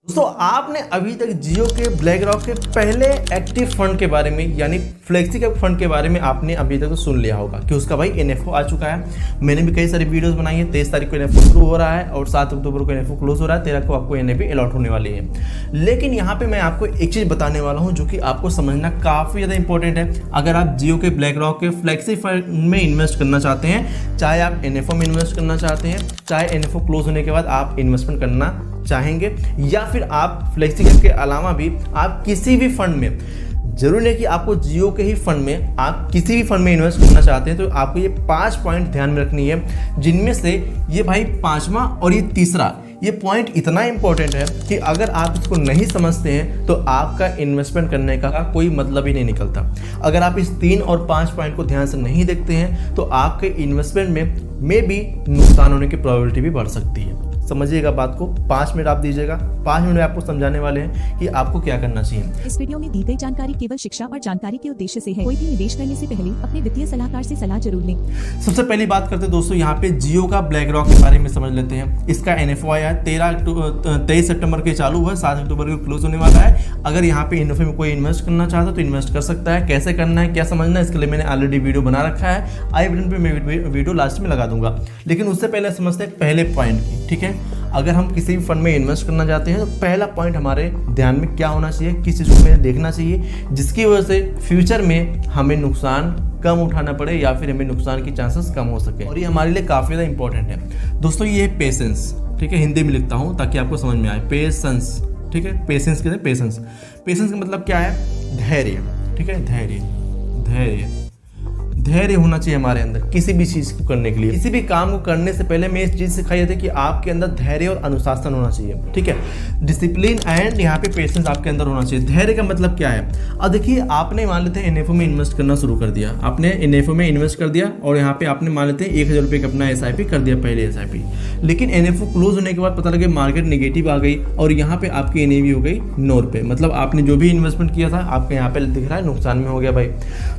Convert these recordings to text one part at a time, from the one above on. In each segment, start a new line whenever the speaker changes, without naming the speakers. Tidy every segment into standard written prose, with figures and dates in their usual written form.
दोस्तों आपने अभी तक जियो के ब्लैक रॉक के पहले एक्टिव फंड के बारे में यानी फ्लेक्सी कैप फंड के बारे में आपने अभी तक तो सुन लिया होगा कि उसका भाई एनएफओ आ चुका है। मैंने भी कई सारी वीडियोस बनाई है। 23 तारीख को एनएफओ शुरू हो रहा है और 7 अक्टूबर को एनएफओ क्लोज हो रहा है। 13 को आपको एनएफओ अलॉट होने वाली है। लेकिन यहाँ पे मैं आपको एक चीज़ बताने वाला हूँ जो कि आपको समझना काफ़ी ज़्यादा इंपॉर्टेंट है। अगर आप जियो के ब्लैक रॉक के फ्लेक्सी फंड में इन्वेस्ट करना चाहते हैं, चाहे आप एनएफओ में इन्वेस्ट करना चाहते हैं, चाहे एनएफओ क्लोज होने के बाद आप इन्वेस्टमेंट करना चाहेंगे, या फिर आप फ्लेक्सी कैप के अलावा भी आप किसी भी फंड में, जरूरी नहीं कि आपको जियो के ही फंड में, आप किसी भी फंड में इन्वेस्ट करना चाहते हैं, तो आपको ये 5 पॉइंट ध्यान में रखनी है। जिनमें से ये भाई 5वां और ये तीसरा ये पॉइंट इतना इंपॉर्टेंट है कि अगर आप इसको नहीं समझते हैं तो आपका इन्वेस्टमेंट करने का कोई मतलब ही नहीं निकलता। अगर आप इस 3 और 5 पॉइंट को ध्यान से नहीं देखते हैं तो आपके इन्वेस्टमेंट में भी नुकसान होने की प्रोबेबिलिटी भी बढ़ सकती है। समझिएगा बात को, 5 मिनट आप दीजिएगा। 5 मिनट में आपको समझाने वाले हैं कि आपको क्या करना चाहिए।
इस वीडियो में दी गई जानकारी केवल शिक्षा और जानकारी के उद्देश्य से है। कोई भी निवेश करने से पहले अपने वित्तीय सलाहकार से सलाह जरूर लें।
सबसे पहली बात करते हैं दोस्तों, यहाँ पे जियो का ब्लैक रॉक के बारे में समझ लेते हैं। इसका एनएफओ आया 23 सितंबर के चालू हुआ, 7 अक्टूबर को क्लोज होने वाला है। अगर यहाँ पे एनएफओ में कोई इन्वेस्ट करना चाहता है तो इन्वेस्ट कर सकता है। कैसे करना है, क्या समझना है, इसके लिए मैंने ऑलरेडी वीडियो बना रखा है। आई बटन पे मैं वीडियो लास्ट में लगा दूंगा। लेकिन उससे पहले समझते हैं पहले पॉइंट की। ठीक है, अगर हम किसी भी फंड में इन्वेस्ट करना चाहते हैं तो पहला पॉइंट हमारे ध्यान में क्या होना चाहिए, किस चीज़ को हमें देखना चाहिए जिसकी वजह से फ्यूचर में हमें नुकसान कम उठाना पड़े या फिर हमें नुकसान की चांसेस कम हो सके। और ये हमारे लिए काफ़ी ज़्यादा इंपॉर्टेंट है दोस्तों। ये है पेशेंस। ठीक है, हिंदी में लिखता हूँ ताकि आपको समझ में आए। पेशेंस। ठीक है, पेशेंस कहते हैं। पेशेंस, पेशेंस का मतलब क्या है? धैर्य। ठीक है, धैर्य। धैर्य धैर्य होना चाहिए हमारे अंदर किसी भी चीज़ को करने के लिए। किसी भी काम को करने से पहले मैं इस चीज़ सिखाई जाती है कि आपके अंदर धैर्य और अनुशासन होना चाहिए। ठीक है, डिसिप्लिन एंड यहाँ पे पेशेंस आपके अंदर होना चाहिए। धैर्य का मतलब क्या है? अब देखिए, आपने मान लेते हैं एनएफओ में इन्वेस्ट करना शुरू कर दिया। आपने एनएफओ में इन्वेस्ट कर दिया और यहाँ पे आपने मान लेते हैं 1000 रुपये का अपना एसआईपी कर दिया, पहले एसआईपी। लेकिन एनएफओ क्लोज होने के बाद पता लगे मार्केट नेगेटिव आ गई और यहाँ पे आपकी एनएवी हो गई 9 रुपये। मतलब आपने जो भी इन्वेस्टमेंट किया था आपके यहाँ पे दिख रहा है नुकसान में हो गया भाई।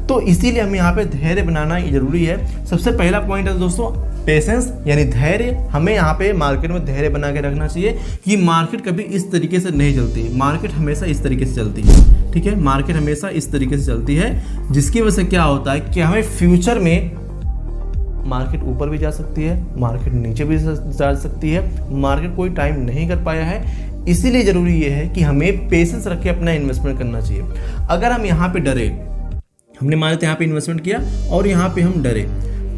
तो इसीलिए हमें यहाँ पे धैर्य बनाना जरूरी है। सबसे पहला पॉइंट है दोस्तों पेशेंस यानी धैर्य। हमें यहाँ पे मार्केट में धैर्य बना के रखना चाहिए कि मार्केट कभी इस तरीके से नहीं चलती, मार्केट हमेशा इस तरीके से चलती है। ठीक है, मार्केट हमेशा इस तरीके से चलती है, जिसकी वजह से क्या होता है कि हमें फ्यूचर में मार्केट ऊपर भी जा सकती है, मार्केट नीचे भी जा सकती है। मार्केट कोई टाइम नहीं कर पाया है, इसीलिए जरूरी ये है कि हमें पेशेंस रख के अपना इन्वेस्टमेंट करना चाहिए। अगर हम यहाँ पे डरे, हमने मान लेते हैं यहाँ पे इन्वेस्टमेंट किया और यहाँ पे हम डरे,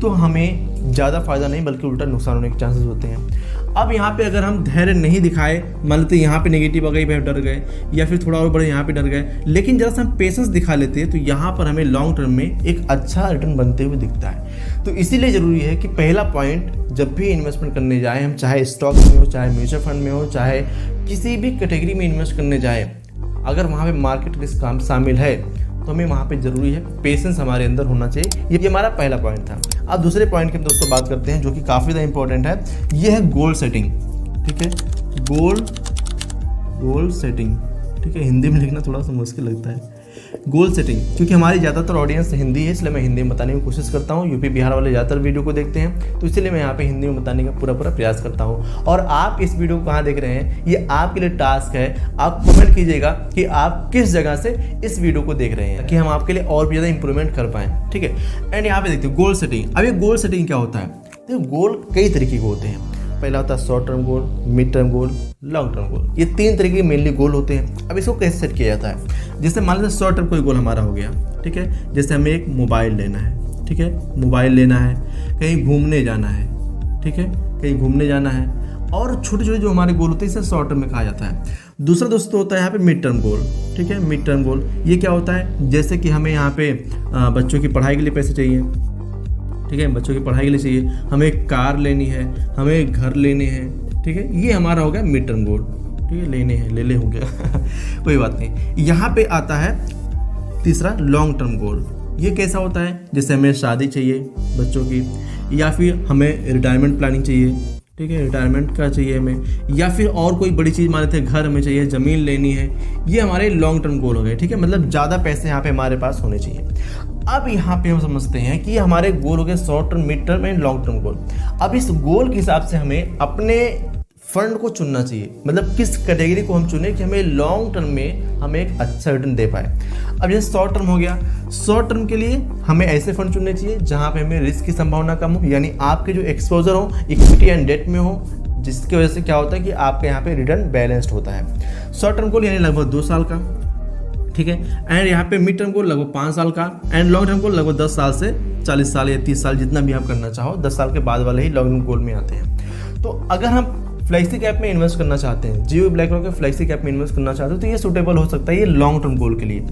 तो हमें ज़्यादा फायदा नहीं बल्कि उल्टा नुकसान होने के चांसेस होते हैं। अब यहाँ पे अगर हम धैर्य नहीं दिखाए, मान लेते हैं यहाँ पे नेगेटिव आ गई, डर गए, या फिर थोड़ा और बड़े यहाँ पे डर गए, लेकिन जरा सा हम पेशेंस दिखा लेते हैं तो यहाँ पर हमें लॉन्ग टर्म में एक अच्छा रिटर्न बनते हुए दिखता है। तो इसीलिए ज़रूरी है कि पहला पॉइंट, जब भी इन्वेस्टमेंट करने जाए हम, चाहे स्टॉक में हो, चाहे म्यूचुअल फंड में हो, चाहे किसी भी कैटेगरी में इन्वेस्ट करने जाए, अगर वहाँ पर मार्केट रिस्क शामिल है तो हमें वहाँ पे ज़रूरी है पेशेंस हमारे अंदर होना चाहिए। ये हमारा पहला पॉइंट था। अब दूसरे पॉइंट की हम दोस्तों बात करते हैं जो कि काफ़ी ज़्यादा इंपॉर्टेंट है। ये है गोल सेटिंग। ठीक है, गोल सेटिंग। ठीक है, हिंदी में लिखना थोड़ा सा मुश्किल लगता है। गोल सेटिंग, क्योंकि हमारी ज़्यादातर ऑडियंस हिंदी है, इसलिए मैं हिंदी में बताने की कोशिश करता हूँ। यूपी बिहार वाले ज़्यादातर वीडियो को देखते हैं, तो इसलिए मैं यहाँ पे हिंदी में बताने का पूरा प्रयास करता हूँ। और आप इस वीडियो को कहाँ देख रहे हैं, ये आपके लिए टास्क है। आप कमेंट कीजिएगा कि आप किस जगह से इस वीडियो को देख रहे हैं, कि हम आपके लिए और भी ज़्यादा इंप्रूवमेंट कर पाएँ। ठीक है, एंड यहाँ पे देखते हैं गोल सेटिंग। अब ये गोल सेटिंग क्या होता है? तो गोल कई तरीके के होते हैं। पहला होता है short term goal, mid term goal, long term goal. ये 3 तरीके के मेनली गोल होते हैं। अब इसको कैसे सेट किया जाता है? जैसे मान लीजिए शॉर्ट टर्म कोई गोल हमारा हो गया। ठीक है, जैसे हमें एक मोबाइल लेना है। ठीक है, मोबाइल लेना है, कहीं घूमने जाना है। ठीक है, कहीं घूमने जाना है। और छोटे छोटे जो हमारे गोल होते हैं इसे शॉर्ट टर्म में कहा जाता है। दूसरा दोस्तों होता है यहाँ पे मिड टर्म गोल। ठीक है, मिड टर्म गोल ये क्या होता है? जैसे कि हमें यहाँ पे बच्चों की पढ़ाई के लिए पैसे चाहिए। ठीक है, बच्चों की पढ़ाई के लिए चाहिए, हमें एक कार लेनी है, हमें एक घर लेने हैं। ठीक है, ये हमारा हो गया मिड टर्म गोल। ठीक है, लेने हैं, ले हो गया कोई बात नहीं। यहाँ पे आता है तीसरा लॉन्ग टर्म गोल। ये कैसा होता है? जैसे हमें शादी चाहिए बच्चों की, या फिर हमें रिटायरमेंट प्लानिंग चाहिए। ठीक है, रिटायरमेंट का चाहिए हमें, या फिर और कोई बड़ी चीज़ मान लेते हैं, घर हमें चाहिए, ज़मीन लेनी है। ये हमारे लॉन्ग टर्म गोल हो गए। ठीक है, मतलब ज़्यादा पैसे यहाँ पे हमारे पास होने चाहिए। अब यहाँ पे हम समझते हैं कि हमारे गोल हो गए short term, mid term and long term goal. अब इस गोल के हिसाब से हमें अपने फंड को चुनना चाहिए, मतलब किस कैटेगरी को हम चुने कि हमें लॉन्ग टर्म में हमें एक अच्छा रिटर्न दे पाए। अब जैसे शॉर्ट टर्म हो गया, शॉर्ट टर्म के लिए हमें ऐसे फंड चुनने चाहिए जहाँ पे हमें रिस्क की संभावना कम हो, यानी आपके जो एक्सपोजर हो इक्विटी एंड डेट में हो, जिसकी वजह से क्या होता है कि आपके यहाँ पे रिटर्न बैलेंस्ड होता है। शॉर्ट टर्म को यानी लगभग 2 साल का, ठीक है, एंड यहाँ पे मिड टर्म को लगभग 5 साल का, एंड लॉन्ग टर्म को लगभग 10 साल से 40 साल या 30 साल, जितना भी आप करना चाहो, 10 साल के बाद वाले ही लॉन्ग टर्म गोल में आते हैं। तो अगर हम फ्लेक्सी कैप में इन्वेस्ट करना चाहते हैं, जियो ब्लैकरॉक के फ्लेक्सी कैप में इन्वेस्ट करना चाहते हो, तो ये सूटेबल हो सकता है, ये लॉन्ग टर्म गोल के लिए,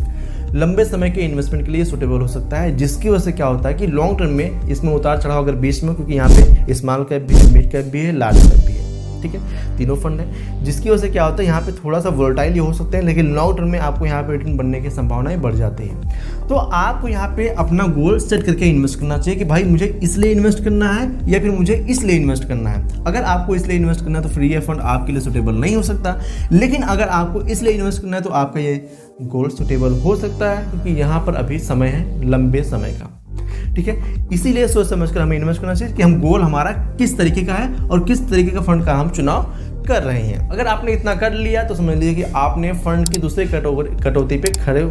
लंबे समय के इन्वेस्टमेंट के लिए सूटेबल हो सकता है। जिसकी वजह से क्या होता है कि लॉन्ग टर्म में इसमें उतार चढ़ाव अगर बीच में, क्योंकि यहाँ पे स्मॉल कैप भी है, मिड कैप भी है, लार्ज कैप भी है, ठीक है, तीनों फंड है, जिसकी वजह से क्या होता है यहाँ पे थोड़ा सा वोलेटाइल हो सकते हैं, लेकिन लॉन्ग टर्म में आपको यहाँ पे रिटर्न बनने की संभावनाएं बढ़ जाती हैं। तो आपको यहाँ पे अपना गोल सेट करके इन्वेस्ट करना चाहिए कि भाई मुझे इसलिए इन्वेस्ट करना है या फिर मुझे इसलिए इन्वेस्ट करना है। अगर आपको इसलिए इन्वेस्ट करना है तो फ्री फंड आपके लिए सुटेबल नहीं हो सकता, लेकिन अगर आपको इसलिए इन्वेस्ट करना है तो आपका ये गोल सुटेबल हो सकता है, क्योंकि यहाँ पर अभी समय है लंबे समय का, ठीक है। इसीलिए सोच समझ कर हमें इन्वेस्ट करना चाहिए कि हम गोल हमारा किस तरीके का है और किस तरीके का फंड का हम चुनाव कर रहे हैं। अगर आपने इतना कर लिया तो समझ लीजिए कि आपने फंड की दूसरे कटौती पे खड़े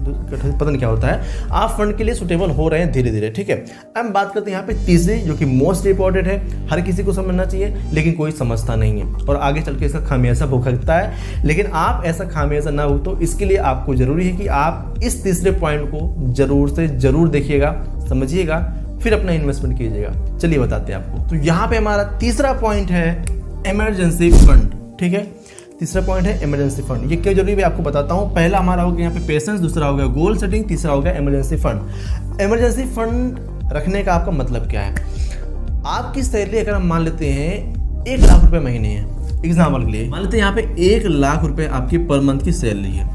पता नहीं क्या होता है, आप फंड के लिए सुटेबल हो रहे हैं धीरे धीरे, ठीक है। अब बात करते हैं यहाँ पे तीसरी, जो कि मोस्ट इंपॉर्टेंट है, हर किसी को समझना चाहिए लेकिन कोई समझता नहीं है और आगे चल के इसका खामियाजा भुगतता है, लेकिन आप ऐसा खामियाजा ना भुगतो, इसके लिए आपको जरूरी है कि आप इस तीसरे पॉइंट को जरूर से जरूर देखिएगा, समझिएगा, फिर अपना इन्वेस्टमेंट कीजिएगा। चलिए बताते हैं आपको। तो यहाँ पे हमारा तीसरा पॉइंट है इमरजेंसी फंड, ठीक है। तीसरा पॉइंट है इमरजेंसी फंड। ये क्यों जरूरी है आपको बताता हूँ। पहला हमारा हो गया यहाँ पे पेशेंस, दूसरा हो गया गोल सेटिंग, तीसरा हो गया इमरजेंसी फंड। इमरजेंसी फंड रखने का आपका मतलब क्या है? आपकी सैलरी अगर हम मान लेते हैं 1 लाख रुपए महीने है, एग्जाम्पल के लिए मान लेते हैं यहाँ पे 1 लाख रुपए आपकी पर मंथ की सैलरी है,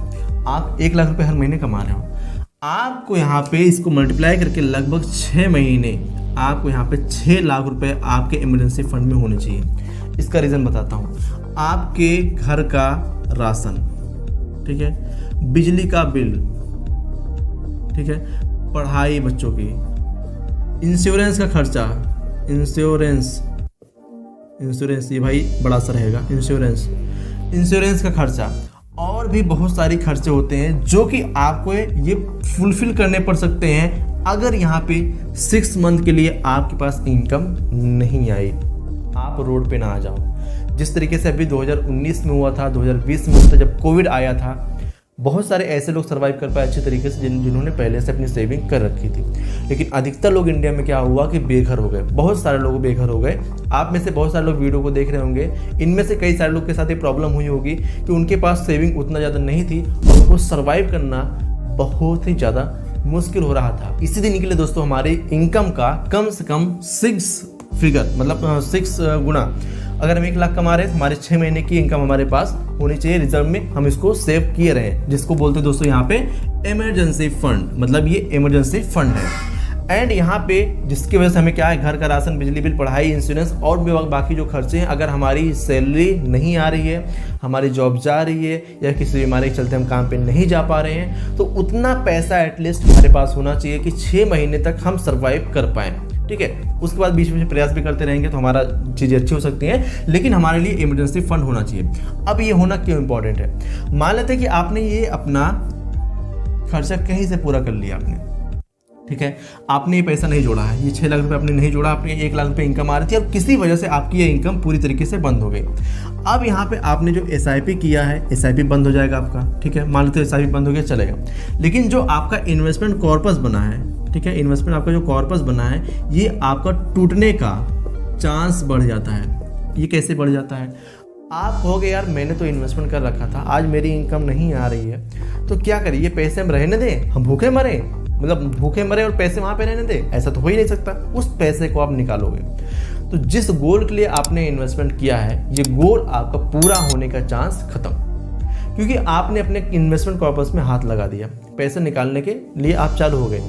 आप 1 लाख रुपए हर महीने कमा रहे हो, आपको यहाँ पे इसको मल्टीप्लाई करके लगभग 6 महीने आपको यहाँ पे 6 लाख रुपए आपके इमरजेंसी फंड में होने चाहिए। इसका रीज़न बताता हूँ। आपके घर का राशन, ठीक है, बिजली का बिल, ठीक है, पढ़ाई बच्चों की, इंश्योरेंस का खर्चा, इंश्योरेंस ये भाई बड़ा सा रहेगा, इंश्योरेंस का खर्चा, और भी बहुत सारी खर्चे होते हैं जो कि आपको ये फुलफिल करने पड़ सकते हैं अगर यहाँ पे 6 मंथ के लिए आपके पास इनकम नहीं आई, आप रोड पे ना आ जाओ। जिस तरीके से अभी 2019 में हुआ था, 2020 में हुआ था, जब कोविड आया था, बहुत सारे ऐसे लोग सर्वाइव कर पाए अच्छे तरीके से जिन्होंने पहले से अपनी सेविंग कर रखी थी। लेकिन अधिकतर लोग इंडिया में क्या हुआ कि बेघर हो गए, बहुत सारे लोग बेघर हो गए। आप में से बहुत सारे लोग वीडियो को देख रहे होंगे, इनमें से कई सारे लोग के साथ ये प्रॉब्लम हुई होगी कि उनके पास सेविंग उतना ज़्यादा नहीं थी और उनको सर्वाइव करना बहुत ही ज़्यादा मुश्किल हो रहा था। इसी दिन के लिए दोस्तों हमारी इनकम का कम से कम 6 फिगर, मतलब 6 गुना, अगर हम 1 लाख कमा रहे हैं तो हमारे 6 महीने की इनकम हमारे पास होनी चाहिए रिजर्व में, हम इसको सेव किए रहे हैं, जिसको बोलते हैं दोस्तों यहाँ पे इमरजेंसी फंड, मतलब ये इमरजेंसी फंड है। एंड यहाँ पे जिसकी वजह से हमें क्या है, घर का राशन, बिजली बिल, पढ़ाई, इंश्योरेंस और भी बाकी जो खर्चे हैं, अगर हमारी सैलरी नहीं आ रही है, हमारी जॉब जा रही है या किसी बीमारी के चलते हम काम पे नहीं जा पा रहे हैं, तो उतना पैसा एटलीस्ट हमारे पास होना चाहिए कि 6 महीने तक हम सर्वाइव कर पाएँ, ठीक है। उसके बाद बीच में प्रयास भी करते रहेंगे तो हमारा चीज़ें अच्छी हो सकती हैं, लेकिन हमारे लिए इमरजेंसी फंड होना चाहिए। अब ये होना क्यों इंपॉर्टेंट है? मान लेते हैं कि आपने ये अपना खर्चा कहीं से पूरा कर लिया आपने, ठीक है, आपने ये पैसा नहीं जोड़ा है, ये 6 लाख रुपए आपने नहीं जोड़ा, आपने 1 लाख रुपए इनकम आ रही थी और किसी वजह से आपकी ये इनकम पूरी तरीके से बंद हो गई। अब यहाँ पे आपने जो SIP किया है, SIP बंद हो जाएगा आपका, ठीक है, मान लेते हैं SIP बंद हो गया, चलेगा। लेकिन जो आपका इन्वेस्टमेंट कॉर्पस बना है, ठीक है, इन्वेस्टमेंट आपका जो कॉर्पस बना है, ये आपका टूटने का चांस बढ़ जाता है। ये कैसे बढ़ जाता है? आप कहोगे यार मैंने तो इन्वेस्टमेंट कर रखा था, आज मेरी इनकम नहीं आ रही है, तो क्या करें, ये पैसे हम रहने दें, हम भूखे मरे, मतलब भूखे मरे और पैसे वहाँ पे रहने दें? ऐसा तो हो ही नहीं सकता। उस पैसे को आप निकालोगे तो जिस गोल के लिए आपने इन्वेस्टमेंट किया है, ये गोल आपका पूरा होने का चांस खत्म, क्योंकि आपने अपने इन्वेस्टमेंट कॉर्पस में हाथ लगा दिया, पैसे निकालने के लिए आप चालू हो गए,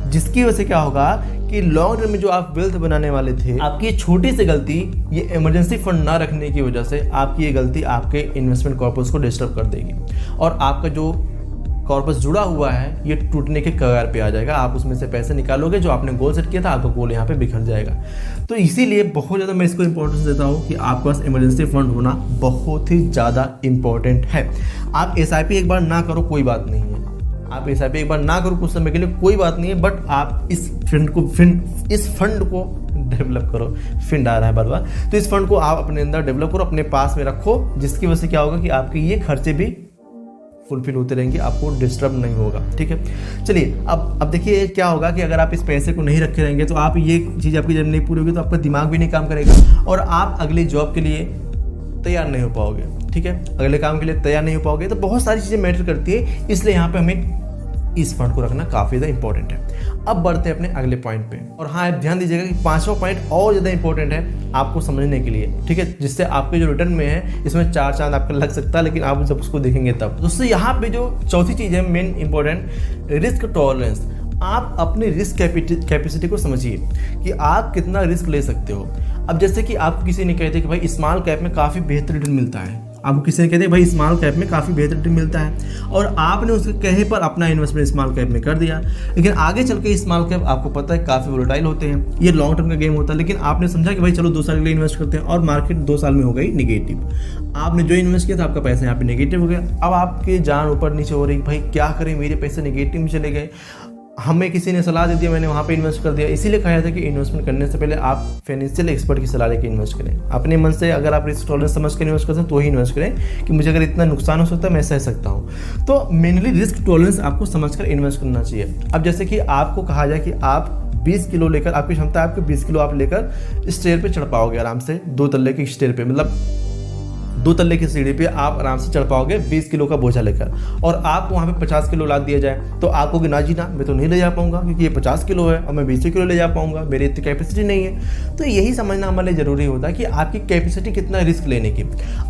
जिसकी वजह से क्या होगा कि लॉन्ग टर्म में जो आप वेल्थ बनाने वाले थे, आपकी छोटी सी गलती, ये इमरजेंसी फंड ना रखने की वजह से आपकी ये गलती आपके इन्वेस्टमेंट कॉर्पस को डिस्टर्ब कर देगी और आपका जो कॉर्पस जुड़ा हुआ है ये टूटने के कगार पे आ जाएगा। आप उसमें से पैसे निकालोगे, जो आपने गोल सेट किया था, आपका गोल यहाँ पे बिखर जाएगा। तो इसीलिए बहुत ज़्यादा मैं इसको इंपॉर्टेंस देता हूँ कि आपके पास इमरजेंसी फंड होना बहुत ही ज़्यादा इंपॉर्टेंट है। आप SIP एक बार ना करो कोई बात नहीं है, आप SIP एक बार ना करो कुछ समय के लिए कोई बात नहीं है, बट आप इस फंड को डेवलप करो। फिंड आ रहा है बार बार, तो इस फंड को आप अपने अंदर डेवलप करो, अपने पास में रखो, जिसकी वजह से क्या होगा कि आपके ये खर्चे भी फुलफिल होते रहेंगे, आपको डिस्टर्ब नहीं होगा। ठीक है, चलिए अब देखिए क्या होगा कि अगर आप इस पैसे को नहीं रखे रहेंगे तो आप ये चीज़ आपकी जब नहीं पूरी होगी तो आपका दिमाग भी नहीं काम करेगा और आप अगली जॉब के लिए तैयार नहीं हो पाओगे। ठीक है, अगले काम के लिए तैयार नहीं हो पाओगे। तो बहुत सारी चीज़ें मैटर करती है, इसलिए यहाँ पे हमें इस फंड को रखना काफ़ी ज़्यादा इंपॉर्टेंट है। अब बढ़ते हैं अपने अगले पॉइंट पे, और हाँ आप ध्यान दीजिएगा कि 5वां पॉइंट और ज़्यादा इंपॉर्टेंट है आपको समझने के लिए। ठीक है, जिससे आपके जो रिटर्न में है इसमें 4 चांद आपका लग सकता है, लेकिन आप जब उसको देखेंगे तब। दोस्तों यहाँ पे जो चौथी चीज़ है मेन इंपॉर्टेंट, रिस्क टॉलरेंस। आप अपने रिस्क कैपेसिटी को समझिए कि आप कितना रिस्क ले सकते हो। अब जैसे कि आपको किसी ने कहते कि भाई स्मॉल कैप में काफ़ी बेहतर रिटर्न मिलता है, आपको किसी ने कहते हैं भाई स्मॉल कैप में काफ़ी बेहतर रिटर्न मिलता है, और आपने उसके कहे पर अपना इन्वेस्टमेंट स्मॉल कैप में कर दिया, लेकिन आगे चल के स्मॉल कैप आपको पता है काफ़ी वोलेटाइल होते हैं, ये लॉन्ग टर्म का गेम होता है। लेकिन आपने समझा कि भाई चलो 2 साल के लिए इन्वेस्ट करते हैं और मार्केट 2 साल में हो गई निगेटिव, आपने जो इन्वेस्ट किया था आपका पैसा यहाँ पे निगेटिव हो गया। अब आपकी जान ऊपर नीचे हो रही, भाई क्या करें, मेरे पैसे निगेटिव में चले गए, हमें किसी ने सलाह दे दिया, मैंने वहाँ पे इन्वेस्ट कर दिया। इसीलिए कहा था कि इन्वेस्टमेंट करने से पहले आप फाइनेंशियल एक्सपर्ट की सलाह लेकर इन्वेस्ट करें। अपने मन से अगर आप रिस्क टॉलरेंस समझ कर इन्वेस्ट करते हैं तो ही इन्वेस्ट करें कि मुझे अगर इतना नुकसान हो सकता है मैं सह सकता हूँ। तो मेनली रिस्क टॉलरेंस आपको समझकर इन्वेस्ट करना चाहिए। अब जैसे कि आपको कहा जाए कि आप 20 किलो लेकर, आपकी क्षमता है आपको 20 किलो आप लेकर स्टेयर पे चढ़ पाओगे आराम से, 2 तल्ले के स्टेयर पे, मतलब 2 तल्ले की सीढ़ी पे आप आराम से चढ़ पाओगे 20 किलो का बोझा लेकर, और आपको वहाँ पे 50 किलो लाद दिया जाए तो आप कहोगे ना जी ना, मैं तो नहीं ले जा पाऊंगा क्योंकि ये 50 किलो है और मैं 20 किलो ले जा पाऊंगा, मेरी इतनी कैपेसिटी नहीं है। तो यही समझना हमारे लिए जरूरी होता है कि आपकी कैपेसिटी कितना रिस्क लेने की।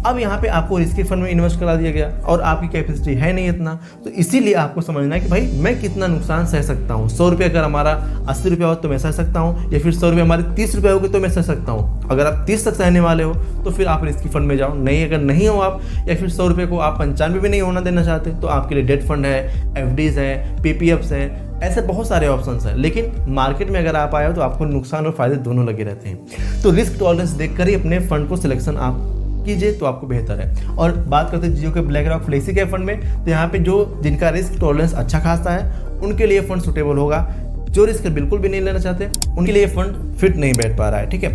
अब यहाँ पे आपको रिस्क फंड में इन्वेस्ट करा दिया गया और आपकी कैपेसिटी है नहीं इतना, तो इसीलिए आपको समझना है कि भाई मैं कितना नुकसान सह सकता हूँ। 100 रुपये अगर हमारा 80 रुपये हो तो मैं सह सकता हूँ, या फिर 100 रुपये हमारे 30 रुपये हो गए तो मैं सह सकता हूँ। अगर आप 30 तक सहने वाले हो तो फिर आप रिस्क फंड में जाओ, नहीं अगर नहीं हो आप, या फिर 100 रुपये को आप 95 भी नहीं होना देना चाहते तो आपके लिए डेट फंड है, FDs है, PPFs है, ऐसे बहुत सारे ऑप्शंस हैं। लेकिन मार्केट में अगर आप आए हो तो आपको नुकसान और फायदे दोनों लगे रहते हैं। तो रिस्क टॉलरेंस देखकर ही अपने फंड को सिलेक्शन आप कीजिए तो आपको बेहतर है। और बात करते हैं जियो के black rock flexi cap fund में, तो यहाँ पे जो जिनका रिस्क टॉलरेंस अच्छा खासा है उनके लिए फंड सुटेबल होगा। जो रिस्क बिल्कुल भी नहीं लेना चाहते उनके लिए फंड फिट नहीं बैठ पा रहा है। ठीक है,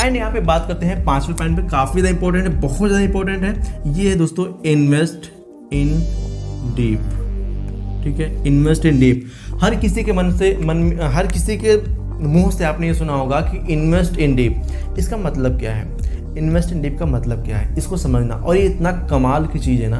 एंड यहाँ पे बात करते हैं 5वें पॉइंट पे, काफ़ी ज़्यादा इंपॉर्टेंट है, बहुत ज़्यादा इंपॉर्टेंट है। ये है दोस्तों इन्वेस्ट इन डीप। ठीक है, इन्वेस्ट इन डीप। हर किसी के हर किसी के मुंह से आपने ये सुना होगा कि इन्वेस्ट इन डीप, इसका मतलब क्या है? इन्वेस्ट इन डीप का मतलब क्या है, इसको समझना। और ये इतना कमाल की चीज़ है ना,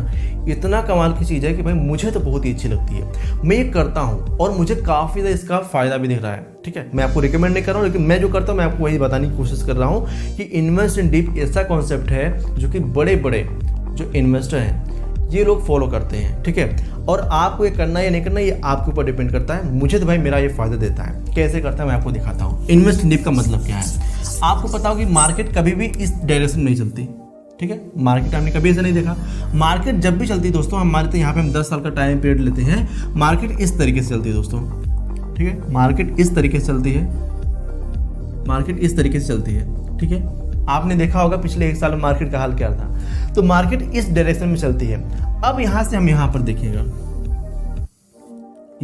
इतना कमाल की चीज़ है कि भाई मुझे तो बहुत ही अच्छी लगती है, मैं ये करता हूँ और मुझे काफ़ी ज़्यादा इसका फ़ायदा भी दिख रहा है। ठीक है, मैं आपको रिकमेंड नहीं कर रहा हूँ, लेकिन मैं जो करता हूँ मैं आपको वही बताने की कोशिश कर रहा हूँ कि इन्वेस्ट इन डीप ऐसा कॉन्सेप्ट है जो कि बड़े बड़े जो इन्वेस्टर हैं ये लोग फॉलो करते हैं। ठीक है, और आपको ये करना या नहीं करना ये आपके ऊपर डिपेंड करता है। मुझे तो भाई मेरा ये फ़ायदा देता है। कैसे करता है मैं आपको दिखाता हूँ। इन्वेस्ट इन डीप का मतलब क्या है? आपको पता हो कि मार्केट कभी भी इस डायरेक्शन में नहीं चलती। ठीक है, मार्केट आपने कभी ऐसा नहीं देखा। मार्केट जब भी चलती है दोस्तों, हमारे तो यहाँ पे हम 10 साल का टाइम पीरियड लेते हैं, मार्केट इस तरीके से चलती है दोस्तों। ठीक है, मार्केट इस तरीके से चलती है, मार्केट इस तरीके से चलती है। ठीक है, आपने देखा होगा पिछले 1 साल में मार्केट का हाल क्या था। तो मार्केट इस डायरेक्शन में चलती है। अब यहाँ से हम यहाँ पर देखिएगा,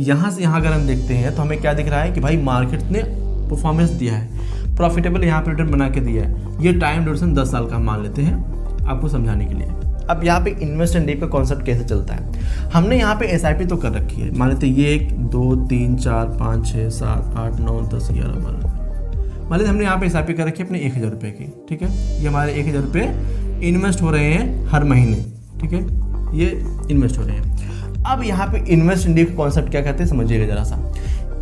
यहाँ से यहाँ अगर हम देखते हैं तो हमें क्या दिख रहा है कि भाई मार्केट ने परफॉर्मेंस दिया है, प्रॉफिटेबल यहाँ पर रिटर्न बना के दिया है। ये टाइम ड्यूरेशन 10 साल का मान लेते हैं आपको समझाने के लिए। अब यहाँ पे इन्वेस्ट इन डीप का कॉन्सेप्ट कैसे चलता है, हमने यहाँ पे SIP तो कर रखी है, मान लेते 1 2 3 4 5 6 7 8 9 10 11 12, मान लेते हमने यहाँ पे SIP कर रखी है अपने 1000 रुपये की। ठीक है, ये हमारे 1000 रुपये इन्वेस्ट हो रहे हैं हर महीने। ठीक है, ये इन्वेस्ट हो रहे हैं। अब यहाँ पे इन्वेस्ट इन डीप कॉन्सेप्ट क्या कहते हैं समझिएगा जरा सा।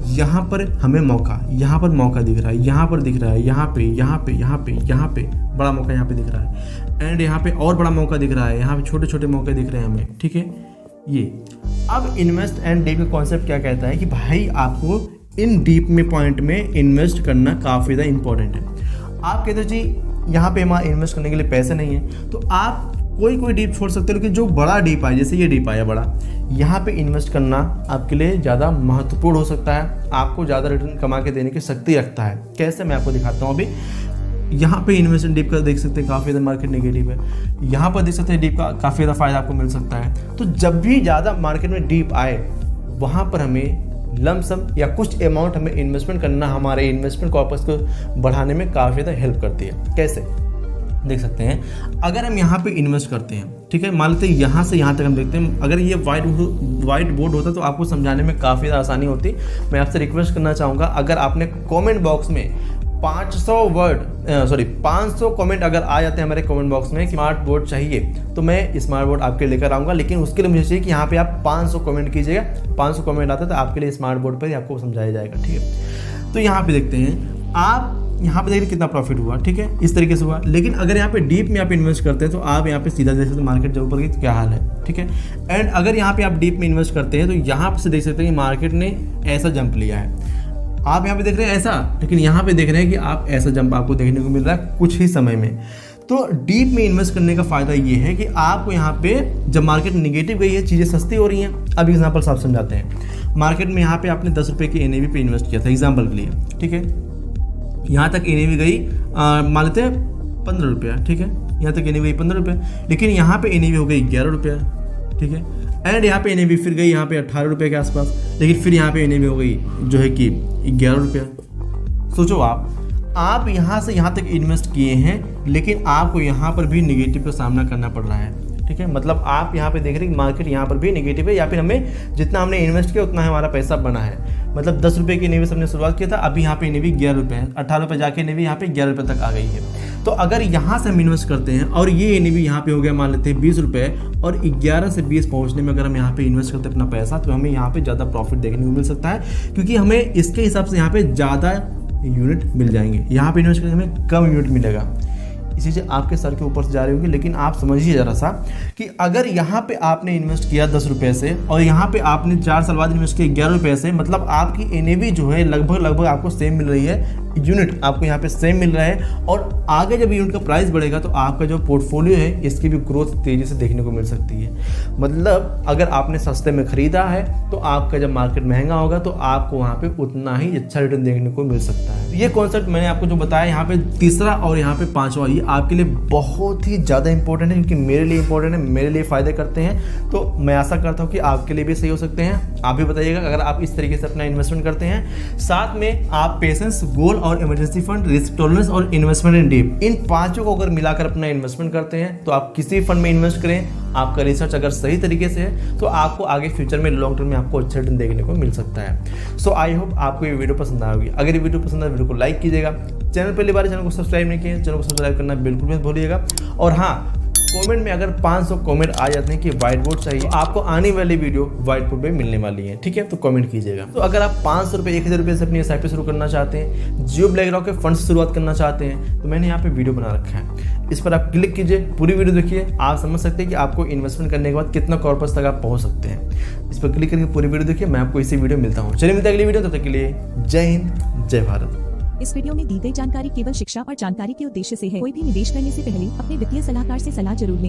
यहाँ पर हमें मौका, यहाँ पर मौका दिख रहा है, यहाँ पर दिख रहा है, यहाँ पे यहाँ पे यहाँ पे यहाँ पे बड़ा मौका यहाँ पे दिख रहा है, एंड यहाँ पे और बड़ा मौका दिख रहा है, यहाँ पे छोटे छोटे मौके दिख रहे हैं हमें। ठीक है, ये अब इन्वेस्ट एंड डीप का कॉन्सेप्ट क्या कहता है कि भाई आपको इन डीप में पॉइंट में इन्वेस्ट करना काफ़ी ज़्यादा इंपॉर्टेंट है। आप कहते हो जी यहाँ पे हमारा इन्वेस्ट करने के लिए पैसे नहीं है, तो आप कोई डीप छोड़ सकते हो, लेकिन जो बड़ा डीप आया, जैसे ये डीप आया बड़ा, यहाँ पे इन्वेस्ट करना आपके लिए ज़्यादा महत्वपूर्ण हो सकता है, आपको ज़्यादा रिटर्न कमा के देने की शक्ति रखता है। कैसे, मैं आपको दिखाता हूँ। अभी यहाँ पे इन्वेस्टमेंट डीप का देख सकते हैं काफ़ी ज़्यादा मार्केट नेगेटिव है, यहाँ पर देख सकते हैं डीप का काफ़ी ज़्यादा फायदा आपको मिल सकता है। तो जब भी ज़्यादा मार्केट में डीप आए, वहाँ पर हमें लमसम या कुछ अमाउंट हमें इन्वेस्टमेंट करना हमारे इन्वेस्टमेंट कॉर्पस को बढ़ाने में काफ़ी ज़्यादा हेल्प करती है। कैसे, देख सकते हैं, अगर हम यहाँ पे इन्वेस्ट करते हैं, ठीक है, मान लेते हैं यहाँ से यहाँ तक हम देखते हैं, अगर ये वाइट बोर्ड होता तो आपको समझाने में काफ़ी ज़्यादा आसानी होती। मैं आपसे रिक्वेस्ट करना चाहूँगा, अगर आपने कमेंट बॉक्स में 500 कमेंट अगर आ जाते हैं हमारे कमेंट बॉक्स में कि स्मार्ट बोर्ड चाहिए, तो मैं स्मार्ट बोर्ड आपके लेकर आऊँगा, लेकिन उसके लिए मुझे चाहिए कि यहाँ पे आप 500 कमेंट कीजिएगा। 500 कमेंट आता है तो आपके लिए स्मार्ट बोर्ड पर ही आपको समझाया जाएगा, ठीक है। तो यहाँ पे देखते हैं, आप यहाँ पे देखिए कितना प्रॉफिट हुआ, ठीक है, इस तरीके से हुआ। लेकिन अगर यहाँ पे डीप में आप इन्वेस्ट करते हैं तो आप यहाँ पे सीधा देख सकते हैं मार्केट जब ऊपर गई तो क्या हाल है, ठीक है। एंड अगर यहाँ पे आप डीप में इन्वेस्ट करते हैं तो यहाँ से देख सकते हैं कि मार्केट ने ऐसा जंप लिया है, आप यहाँ पे देख रहे हैं ऐसा, लेकिन यहाँ पे देख रहे हैं कि आप ऐसा जंप आपको देखने को मिल रहा है कुछ ही समय में। तो डीप में इन्वेस्ट करने का फ़ायदा ये है कि आपको यहाँ पे जब मार्केट निगेटिव गई है, चीज़ें सस्ती हो रही हैं। अब एग्जांपल साफ समझाते हैं, मार्केट में यहाँ पे आपने 10 रुपये की NAV पे इन्वेस्ट किया था एग्जाम्पल के लिए, ठीक है, यहाँ तक NAV गई मान लेते हैं 15 रुपया, ठीक है, यहाँ तक NAV गई 15 रुपये, लेकिन यहाँ पे NAV हो गई 11 रुपया, ठीक है। एंड यहाँ पे NAV फिर गई यहाँ पे 18 रुपये के आसपास, लेकिन फिर यहाँ पे NAV हो गई जो है कि 11 रुपया। सोचो आप यहाँ से यहाँ तक इन्वेस्ट किए हैं, लेकिन आपको यहाँ पर भी निगेटिव का सामना करना पड़ रहा है, ठीक है। मतलब आप यहाँ पे देख रहे हैं कि मार्केट यहाँ पर भी नेगेटिव है, या फिर हमें जितना हमने इन्वेस्ट किया उतना हमारा पैसा बना है। मतलब 10 रुपये की NAV से हमने शुरुआत किया था, अभी यहाँ पे NAV 11 रुपये है, 18 रुपये जाके NAV यहाँ पे 11 रुपये तक आ गई है। तो अगर यहाँ से हम इन्वेस्ट करते हैं और ये NAV यहाँ पे हो गया मान लेते हैं 20 रुपये, और 11 से 20 पहुँचने में अगर हम यहाँ पे इन्वेस्ट करते हैं अपना पैसा, तो हमें यहाँ पे ज़्यादा प्रॉफिट देखने को मिल सकता है, क्योंकि हमें इसके हिसाब से यहाँ पे ज़्यादा यूनिट मिल जाएंगे। यहाँ पे इन्वेस्ट करने में कम यूनिट मिलेगा, इसी से आपके सर के ऊपर से जा रही होगी। लेकिन आप समझिए ज़रा सा कि अगर यहाँ पे आपने इन्वेस्ट किया 10 रुपये से और यहाँ पे आपने 4 साल बाद इन्वेस्ट किया 11 रुपये से, मतलब आपकी NAV जो है लगभग आपको सेम मिल रही है, यूनिट आपको यहाँ पे सेम मिल रहा है। और आगे जब यूनिट का प्राइस बढ़ेगा तो आपका जो पोर्टफोलियो है इसकी भी ग्रोथ तेज़ी से देखने को मिल सकती है। मतलब अगर आपने सस्ते में ख़रीदा है तो आपका जब मार्केट महंगा होगा तो आपको वहाँ पे उतना ही अच्छा रिटर्न देखने को मिल सकता है। ये कॉन्सेप्ट मैंने आपको जो बताया यहाँ पे तीसरा और यहाँ पे पांचवा, ये आपके लिए बहुत ही ज़्यादा इंपॉर्टेंट है, क्योंकि मेरे लिए इंपॉर्टेंट है, मेरे लिए फ़ायदे करते हैं। तो मैं आशा करता हूँ कि आपके लिए भी सही हो सकते हैं। आप भी बताइएगा अगर आप इस तरीके से अपना इन्वेस्टमेंट करते हैं। साथ में आप पेशेंस, गोल और इमरजेंसी फंड, रिस्क टॉलरेंस और इन्वेस्टमेंट इन डीप, इन पांचों को अगर मिलाकर अपना इन्वेस्टमेंट करते हैं तो आप किसी फंड में इन्वेस्ट करें, आपका रिसर्च अगर सही तरीके से है तो आपको आगे फ्यूचर में लॉन्ग टर्म में आपको अच्छा रिटर्न देखने को मिल सकता है। सो आई होप आपको ये वीडियो पसंद आएगी। अगर ये वीडियो पसंद आए वीडियो को लाइक कीजिएगा, चैनल पहली बार चैनल को सब्सक्राइब नहीं किया, चैनल को सब्सक्राइब करना बिल्कुल मत भूलिएगा। और हाँ, कमेंट में अगर 500 कमेंट आ जाते हैं कि व्हाइट बोर्ड चाहिए, तो आपको आने वाली वीडियो व्हाइट बोर्ड पे मिलने वाली है, ठीक है। तो कमेंट कीजिएगा। तो अगर आप 500 रुपये 1000 रुपये से अपनी SIP शुरू करना चाहते हैं, जियो ब्लैक रॉक के फंड से शुरुआत करना चाहते हैं, तो मैंने यहाँ पे वीडियो बना रखा है, इस पर आप क्लिक कीजिए, पूरी वीडियो देखिए, आप समझ सकते हैं कि आपको इन्वेस्टमेंट करने के बाद कितना कॉर्पस तक आप पहुँच सकते हैं। इस पर क्लिक करके पूरी वीडियो देखिए। मैं आपको इसी वीडियो मिलता हूँ। चलिए मिलते हैं अगली वीडियो, तब तक के लिए जय हिंद, जय भारत।
इस वीडियो में दी गई जानकारी केवल शिक्षा और जानकारी के उद्देश्य से है। कोई भी निवेश करने से पहले अपने वित्तीय सलाहकार से सलाह जरूर लें।